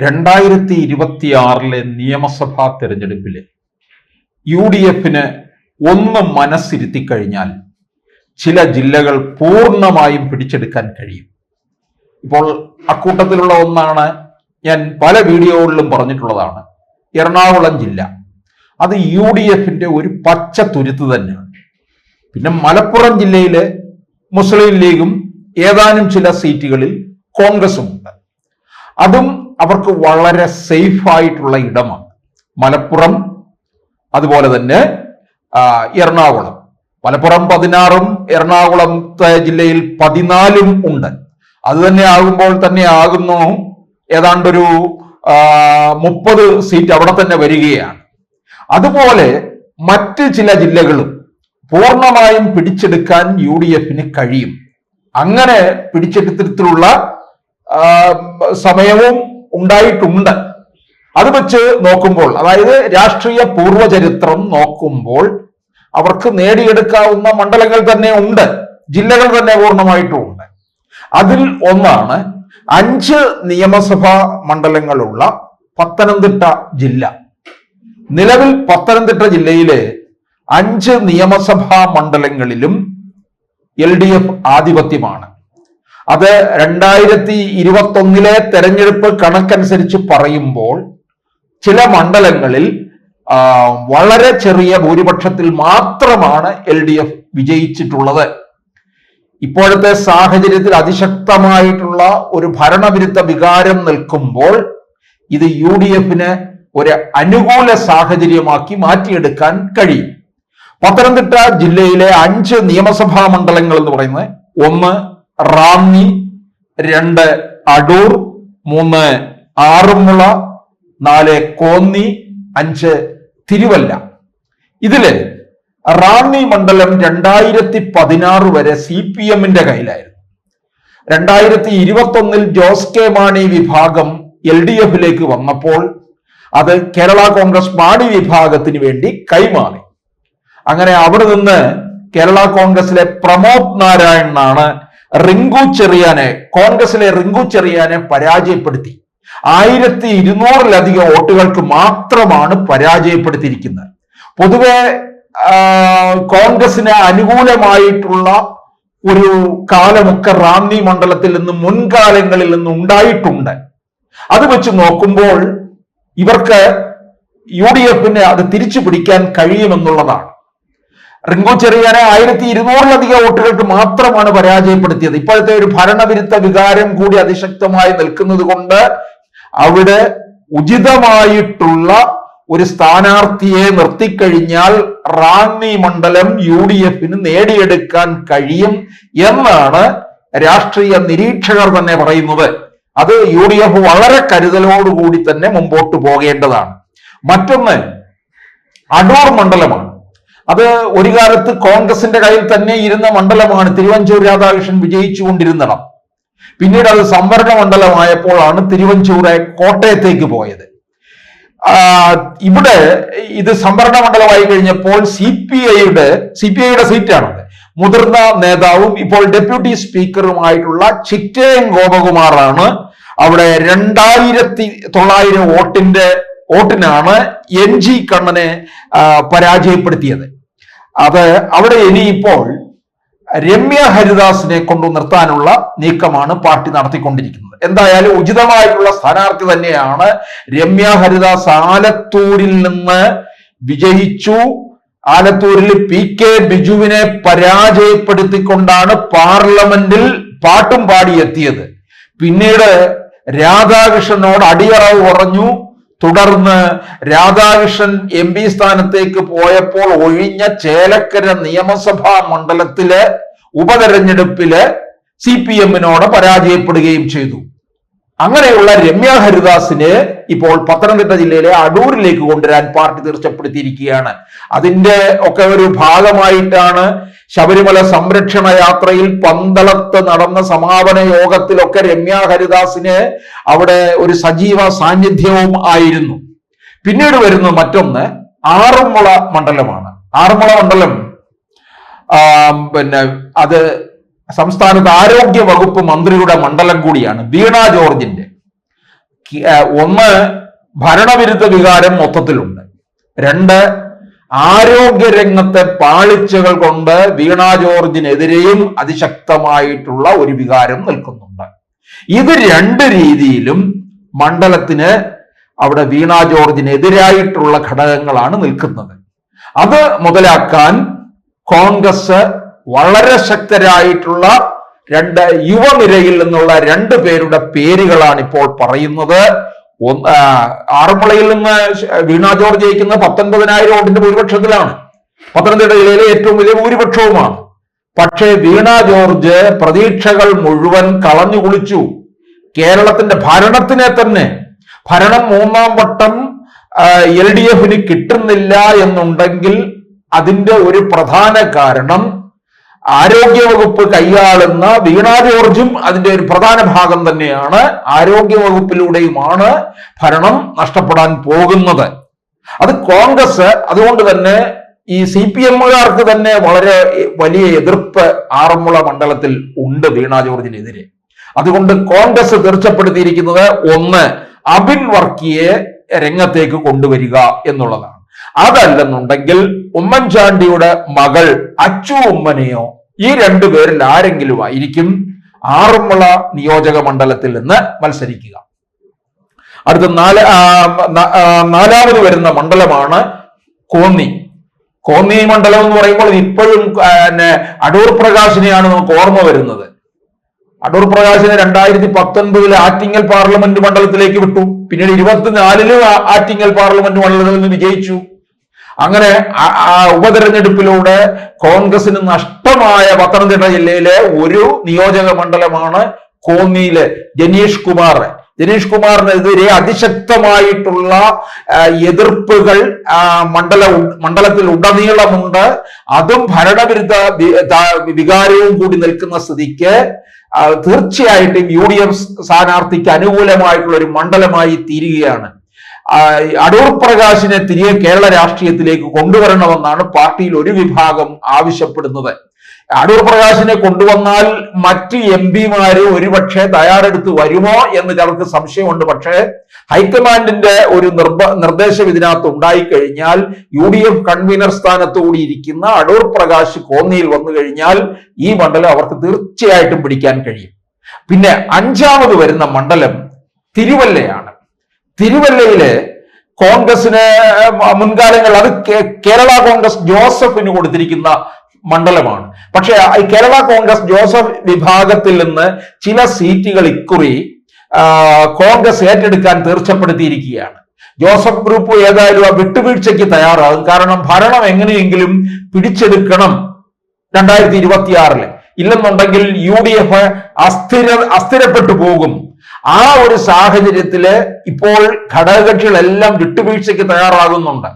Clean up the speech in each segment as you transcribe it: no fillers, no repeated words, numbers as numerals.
2026 നിയമസഭാ തെരഞ്ഞെടുപ്പില് UDF-ന് ഒന്ന് മനസ്സിരുത്തി കഴിഞ്ഞാൽ ചില ജില്ലകൾ പൂർണ്ണമായും പിടിച്ചെടുക്കാൻ കഴിയും. ഇപ്പോൾ അക്കൂട്ടത്തിലുള്ള ഒന്നാണ്, ഞാൻ പല വീഡിയോകളിലും പറഞ്ഞിട്ടുള്ളതാണ്, എറണാകുളം ജില്ല. അത് UDF-ന്റെ ഒരു പച്ച തുരുത്ത് തന്നെയാണ്. പിന്നെ മലപ്പുറം ജില്ലയിലെ മുസ്ലിം ലീഗും ഏതാനും ചില സീറ്റുകളിൽ കോൺഗ്രസും ഉണ്ട്. അതും അവർക്ക് വളരെ സേഫ് ആയിട്ടുള്ള ഇടമാണ്. മലപ്പുറം, അതുപോലെ തന്നെ എറണാകുളം. മലപ്പുറം 16-ഉം എറണാകുളത്തെ ജില്ലയിൽ 14-ഉം ഉണ്ട്. അത് തന്നെ ആകുമ്പോൾ തന്നെ ആകുന്നു ഏതാണ്ടൊരു 30 സീറ്റ് അവിടെ തന്നെ വരികയാണ്. അതുപോലെ മറ്റ് ചില ജില്ലകളും പൂർണ്ണമായും പിടിച്ചെടുക്കാൻ UDF-ന് കഴിയും. അങ്ങനെ പിടിച്ചെടുത്തിട്ടുള്ള സമയവും ഉണ്ടായിട്ടുണ്ട്. അത് വെച്ച് നോക്കുമ്പോൾ, അതായത് രാഷ്ട്രീയ പൂർവ്വചരിത്രം നോക്കുമ്പോൾ അവർക്ക് നേടിയെടുക്കാവുന്ന മണ്ഡലങ്ങൾ തന്നെ ഉണ്ട്, ജില്ലകൾ തന്നെ പൂർണ്ണമായിട്ടും ഉണ്ട്. അതിൽ ഒന്നാണ് 5 നിയമസഭാ മണ്ഡലങ്ങളുള്ള പത്തനംതിട്ട ജില്ല. നിലവിൽ പത്തനംതിട്ട ജില്ലയിലെ 5 നിയമസഭാ മണ്ഡലങ്ങളിലും LDF ആധിപത്യമാണ്. അത് 2021 തെരഞ്ഞെടുപ്പ് കണക്കനുസരിച്ച് പറയുമ്പോൾ ചില മണ്ഡലങ്ങളിൽ വളരെ ചെറിയ ഭൂരിപക്ഷത്തിൽ മാത്രമാണ് LDF വിജയിച്ചിട്ടുള്ളത്. ഇപ്പോഴത്തെ സാഹചര്യത്തിൽ അതിശക്തമായിട്ടുള്ള ഒരു ഭരണവിരുദ്ധ വികാരം നിൽക്കുമ്പോൾ ഇത് UDF-ന് ഒരു അനുകൂല സാഹചര്യമാക്കി മാറ്റിയെടുക്കാൻ കഴിയും. പത്തനംതിട്ട ജില്ലയിലെ 5 നിയമസഭാ മണ്ഡലങ്ങൾ എന്ന് പറയുന്നത് 1 റാന്നി, 2 അടൂർ, 3 ആറന്മുള, 4 കോന്നി, 5 തിരുവല്ല. ഇതില് റാന്നി മണ്ഡലം 2016 വരെ CPM-ന്റെ കയ്യിലായിരുന്നു. 2021 ജോസ് കെ മാണി വിഭാഗം LDF-ലേക്ക് വന്നപ്പോൾ അത് കേരള കോൺഗ്രസ് മാണി വിഭാഗത്തിന് വേണ്ടി കൈമാറി. അങ്ങനെ അവിടെ നിന്ന് കേരള കോൺഗ്രസിലെ പ്രമോദ് നാരായണനാണ് കോൺഗ്രസിലെ റിങ്കു ചെറിയാനെ പരാജയപ്പെടുത്തി 1200-ലധികം വോട്ടുകൾക്ക് മാത്രമാണ് പരാജയപ്പെടുത്തിയിരിക്കുന്നത്. പൊതുവെ കോൺഗ്രസിന് അനുകൂലമായിട്ടുള്ള ഒരു കാലമൊക്കെ റാന്നി മണ്ഡലത്തിൽ നിന്ന് മുൻകാലങ്ങളിൽ നിന്ന് ഉണ്ടായിട്ടുണ്ട്. അത് വെച്ച് നോക്കുമ്പോൾ ഇവർക്ക് UDF-ന് അത് തിരിച്ചു പിടിക്കാൻ കഴിയുമെന്നുള്ളതാണ്. റിങ്കു ചെറിയാനെ 1200-ലധികം വോട്ടുകൾക്ക് മാത്രമാണ് പരാജയപ്പെടുത്തിയത്. ഇപ്പോഴത്തെ ഒരു ഭരണവിരുദ്ധ വികാരം കൂടി അതിശക്തമായി നിൽക്കുന്നത് കൊണ്ട് അവിടെ ഉചിതമായിട്ടുള്ള ഒരു സ്ഥാനാർത്ഥിയെ നിർത്തിക്കഴിഞ്ഞാൽ റാന്നി മണ്ഡലം UDF-ന് നേടിയെടുക്കാൻ കഴിയും എന്നാണ് രാഷ്ട്രീയ നിരീക്ഷകർ തന്നെ പറയുന്നത്. അത് UDF വളരെ കരുതലോടുകൂടി തന്നെ മുമ്പോട്ട് പോകേണ്ടതാണ്. മറ്റൊന്ന് അടൂർ മണ്ഡലമാണ്. അത് ഒരു കാലത്ത് കോൺഗ്രസിന്റെ കയ്യിൽ തന്നെ ഇരുന്ന മണ്ഡലമാണ്. തിരുവഞ്ചൂർ രാധാകൃഷ്ണൻ വിജയിച്ചുകൊണ്ടിരുന്നിടം. പിന്നീട് അത് സംവരണ മണ്ഡലമായപ്പോഴാണ് തിരുവഞ്ചൂരെ കോട്ടയത്തേക്ക് പോയത്. ഇവിടെ ഇത് സംവരണ മണ്ഡലമായി കഴിഞ്ഞപ്പോൾ CPI-യുടെ സീറ്റാണത്. മുതിർന്ന നേതാവും ഇപ്പോൾ ഡെപ്യൂട്ടി സ്പീക്കറുമായിട്ടുള്ള ചിറ്റയം ഗോപകുമാറാണ് അവിടെ 2900 വോട്ടിനാണ് NG കണ്ണനെ പരാജയപ്പെടുത്തിയത്. അത് അവിടെ ഇനിയിപ്പോൾ രമ്യ ഹരിദാസിനെ കൊണ്ടു നിർത്താനുള്ള നീക്കമാണ് പാർട്ടി നടത്തിക്കൊണ്ടിരിക്കുന്നത്. എന്തായാലും ഉചിതമായിട്ടുള്ള സ്ഥാനാർത്ഥി തന്നെയാണ് രമ്യ ഹരിദാസ്. ആലത്തൂരിൽ നിന്ന് വിജയിച്ചു. ആലത്തൂരിൽ PK ബിജുവിനെ പരാജയപ്പെടുത്തിക്കൊണ്ടാണ് പാർലമെന്റിൽ പാട്ടും പാടിയെത്തിയത്. പിന്നീട് രാധാകൃഷ്ണനോട് അടിയറവ് പറഞ്ഞു. തുടർന്ന് രാധാകൃഷ്ണൻ MP സ്ഥാനത്തേക്ക് പോയപ്പോൾ ഒഴിഞ്ഞ ചേലക്കര നിയമസഭാ മണ്ഡലത്തിലെ ഉപതെരഞ്ഞെടുപ്പില് CPM-നോട് പരാജയപ്പെടുകയും ചെയ്തു. അങ്ങനെയുള്ള രമ്യ ഹരിദാസിനെ ഇപ്പോൾ പത്തനംതിട്ട ജില്ലയിലെ അടൂരിലേക്ക് കൊണ്ടുവരാൻ പാർട്ടി തീർച്ചപ്പെടുത്തിയിരിക്കുകയാണ്. അതിന്റെ ഒക്കെ ഒരു ഭാഗമായിട്ടാണ് ശബരിമല സംരക്ഷണ യാത്രയിൽ പന്തളത്ത് നടന്ന സമാപന യോഗത്തിലൊക്കെ രമ്യ ഹരിദാസിന് അവിടെ ഒരു സജീവ സാന്നിധ്യവും ആയിരുന്നു. പിന്നീട് വരുന്ന മറ്റൊന്ന് ആറന്മുള മണ്ഡലമാണ്. ആറന്മുള മണ്ഡലം അത് സംസ്ഥാനത്ത് ആരോഗ്യ വകുപ്പ് മന്ത്രിയുടെ മണ്ഡലം കൂടിയാണ്. വീണ ജോർജിന്റെ ഒന്ന്, ഭരണവിരുദ്ധ വികാരം മൊത്തത്തിലുണ്ട്. രണ്ട്, ആരോഗ്യരംഗത്തെ പാളിച്ചകൾ കൊണ്ട് വീണ ജോർജിനെതിരെയും അതിശക്തമായിട്ടുള്ള ഒരു വികാരം നിൽക്കുന്നുണ്ട്. ഇത് രണ്ട് രീതിയിലും മണ്ഡലത്തിന് അവിടെ വീണ ജോർജിനെതിരായിട്ടുള്ള ഘടകങ്ങളാണ് നിൽക്കുന്നത്. അത് മുതലാക്കാൻ കോൺഗ്രസ് വളരെ ശക്തരായിട്ടുള്ള രണ്ട് യുവനിരയിൽ നിന്നുള്ള രണ്ടു പേരുടെ പേരുകളാണ് ഇപ്പോൾ പറയുന്നത്. ആറന്മുളയിൽ നിന്ന് വീണ ജോർജ് ജയിക്കുന്നത് 19,000 വോട്ടിന്റെ ഭൂരിപക്ഷത്തിലാണ്. പത്തനംതിട്ട ജില്ലയിലെ ഏറ്റവും വലിയ ഭൂരിപക്ഷവുമാണ്. പക്ഷേ വീണ ജോർജ് പ്രതീക്ഷകൾ മുഴുവൻ കളഞ്ഞു കുളിച്ചു. കേരളത്തിന്റെ ഭരണത്തിനെ തന്നെ, ഭരണം 3-ാം വട്ടം LDFന് കിട്ടുന്നില്ല എന്നുണ്ടെങ്കിൽ അതിന്റെ ഒരു പ്രധാന കാരണം ആരോഗ്യവകുപ്പ് കൈയാളുന്ന വീണ ജോർജും അതിന്റെ ഒരു പ്രധാന ഭാഗം തന്നെയാണ്. ആരോഗ്യവകുപ്പിലൂടെയുമാണ് ഭരണം നഷ്ടപ്പെടാൻ പോകുന്നത്. അത് കോൺഗ്രസ്, അതുകൊണ്ട് തന്നെ ഈ CPM-കാർക്ക് തന്നെ വളരെ വലിയ എതിർപ്പ് ആറന്മുള മണ്ഡലത്തിൽ ഉണ്ട് വീണ ജോർജിനെതിരെ. അതുകൊണ്ട് കോൺഗ്രസ് തീർച്ചപ്പെടുത്തിയിരിക്കുന്നത് ഒന്ന്, അബിൻ വർക്കിയെ രംഗത്തേക്ക് കൊണ്ടുവരിക എന്നുള്ളതാണ്. അതല്ലെന്നുണ്ടെങ്കിൽ ഉമ്മൻചാണ്ടിയുടെ മകൾ അച്ചു ഉമ്മനെയോ ഈ രണ്ടുപേരിൽ ആരെങ്കിലും ആയിരിക്കും ആറന്മുള നിയോജക മണ്ഡലത്തിൽ നിന്ന് മത്സരിക്കുക. അടുത്ത നാലാമത് വരുന്ന മണ്ഡലമാണ് കോന്നി. കോന്നി മണ്ഡലം എന്ന് പറയുമ്പോൾ ഇപ്പോഴും അടൂർ പ്രകാശിനെയാണ് നമുക്ക് ഓർമ്മ വരുന്നത്. അടൂർ പ്രകാശിനെ 2019 ആറ്റിങ്ങൽ പാർലമെന്റ് മണ്ഡലത്തിലേക്ക് വിട്ടു. പിന്നീട് 24 ആറ്റിങ്ങൽ പാർലമെന്റ് മണ്ഡലത്തിൽ നിന്ന് വിജയിച്ചു. അങ്ങനെ ഉപതെരഞ്ഞെടുപ്പിലൂടെ കോൺഗ്രസിന് നഷ്ടമായ പത്തനംതിട്ട ജില്ലയിലെ ഒരു നിയോജക മണ്ഡലമാണ് കോന്നിയിലെ ജനീഷ് കുമാറിനെതിരെ അതിശക്തമായിട്ടുള്ള എതിർപ്പുകൾ മണ്ഡലത്തിൽ ഉടനീളമുണ്ട്. അതും ഭരണവിരുദ്ധ വികാരവും കൂടി നിൽക്കുന്ന സ്ഥിതിക്ക് തീർച്ചയായിട്ടും UDF സ്ഥാനാർത്ഥിക്ക് അനുകൂലമായിട്ടുള്ള ഒരു മണ്ഡലമായി തീരുകയാണ്. അടൂർ പ്രകാശിനെ തിരികെ കേരള രാഷ്ട്രീയത്തിലേക്ക് കൊണ്ടുവരണമെന്നാണ് പാർട്ടിയിൽ ഒരു വിഭാഗം ആവശ്യപ്പെടുന്നത്. അടൂർ പ്രകാശിനെ കൊണ്ടുവന്നാൽ മറ്റ് MP-മാര് ഒരുപക്ഷെ തയ്യാറെടുത്ത് വരുമോ എന്ന് ചിലർക്ക് സംശയമുണ്ട്. പക്ഷേ ഹൈക്കമാൻഡിന്റെ ഒരു നിർദ്ദേശം ഇതിനകത്ത് ഉണ്ടായിക്കഴിഞ്ഞാൽ UDF കൺവീനർ സ്ഥാനത്ത് കൂടി ഇരിക്കുന്ന അടൂർ പ്രകാശ് കോന്നിയിൽ വന്നു കഴിഞ്ഞാൽ ഈ മണ്ഡലം അവർക്ക് തീർച്ചയായിട്ടും പിടിക്കാൻ കഴിയും. പിന്നെ അഞ്ചാമത് വരുന്ന മണ്ഡലം തിരുവല്ലയാണ്. തിരുവല്ലയിലെ കോൺഗ്രസിന് മുൻകാലങ്ങൾ അത് കേരള കോൺഗ്രസ് ജോസഫിന് കൊടുത്തിരിക്കുന്ന മണ്ഡലമാണ്. പക്ഷെ കേരള കോൺഗ്രസ് ജോസഫ് വിഭാഗത്തിൽ നിന്ന് ചില സീറ്റുകൾ ഇക്കുറി കോൺഗ്രസ് ഏറ്റെടുക്കാൻ തീർച്ചപ്പെടുത്തിയിരിക്കുകയാണ്. ജോസഫ് ഗ്രൂപ്പ് ഏതായാലും ആ വിട്ടുവീഴ്ചയ്ക്ക് തയ്യാറാകും. കാരണം ഭരണം എങ്ങനെയെങ്കിലും പിടിച്ചെടുക്കണം 2026. ഇല്ലെന്നുണ്ടെങ്കിൽ UDF അസ്ഥിരപ്പെട്ടു പോകും. ആ ഒരു സാഹചര്യത്തില് ഇപ്പോൾ ഘടകകക്ഷികളെല്ലാം വിട്ടുവീഴ്ചയ്ക്ക് തയ്യാറാകുന്നുണ്ട്.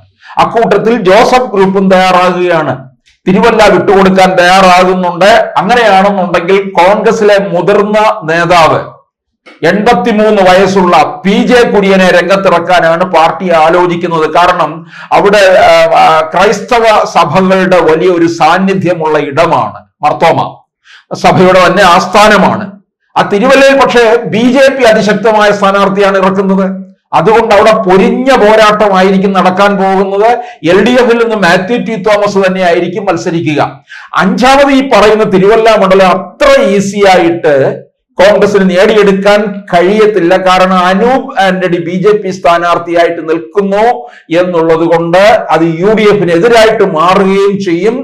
അക്കൂട്ടത്തിൽ ജോസഫ് ഗ്രൂപ്പും തയ്യാറാകുകയാണ്. തിരുവല്ല വിട്ടുകൊടുക്കാൻ തയ്യാറാകുന്നുണ്ട്. അങ്ങനെയാണെന്നുണ്ടെങ്കിൽ കോൺഗ്രസിലെ മുതിർന്ന നേതാവ് 83 വയസ്സുള്ള PJ കുര്യനെ രംഗത്തിറക്കാനാണ് പാർട്ടി ആലോചിക്കുന്നത്. കാരണം അവിടെ ക്രൈസ്തവ സഭകളുടെ വലിയ ഒരു സാന്നിധ്യമുള്ള ഇടമാണ്. മർത്തോമ സഭയുടെ തന്നെ ആസ്ഥാനമാണ്. ആ തിരുവല്ലയിൽ പക്ഷേ BJP അതിശക്തമായ സ്ഥാനാർത്ഥിയാണ് ഇറക്കുന്നത്. അതുകൊണ്ട് അവിടെ പൊരിഞ്ഞ പോരാട്ടമായിരിക്കും നടക്കാൻ പോകുന്നത്. LDFിൽ നിന്ന് മാത്യു T. തോമസ് തന്നെ ആയിരിക്കും മത്സരിക്കുക. അഞ്ചാമത് ഈ പറയുന്ന തിരുവല്ല മണ്ഡലം അത്ര ഈസി ആയിട്ട് കോൺഗ്രസിന് നേടിയെടുക്കാൻ കഴിയത്തില്ല. കാരണം അനൂപ് ആന്റണി BJP സ്ഥാനാർത്ഥിയായിട്ട് നിൽക്കുന്നു എന്നുള്ളത് കൊണ്ട് അത് UDFിനെതിരായിട്ട് മാറുകയും ചെയ്യും.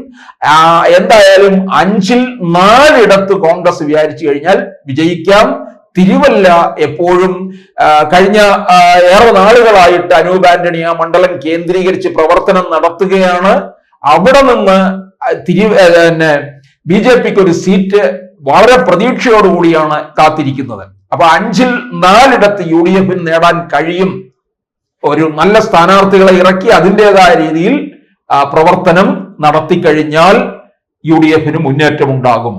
എന്തായാലും 5-ൽ 4 കോൺഗ്രസ് വിചാരിച്ചു കഴിഞ്ഞാൽ വിജയിക്കാം. തിരുവല്ല എപ്പോഴും കഴിഞ്ഞ ഏറെ നാളുകളായിട്ട് അനൂപ് ആന്റണി ആ മണ്ഡലം കേന്ദ്രീകരിച്ച് പ്രവർത്തനം നടത്തുകയാണ്. അവിടെ നിന്ന് BJPക്ക് ഒരു സീറ്റ് വളരെ പ്രതീക്ഷയോടുകൂടിയാണ് കാത്തിരിക്കുന്നത്. അപ്പൊ 5-ൽ 4 UDFിന് നേടാൻ കഴിയും. ഒരു നല്ല സ്ഥാനാർത്ഥികളെ ഇറക്കി അതിൻ്റെതായ രീതിയിൽ പ്രവർത്തനം നടത്തിക്കഴിഞ്ഞാൽ UDFിന് മുന്നേറ്റം ഉണ്ടാകും.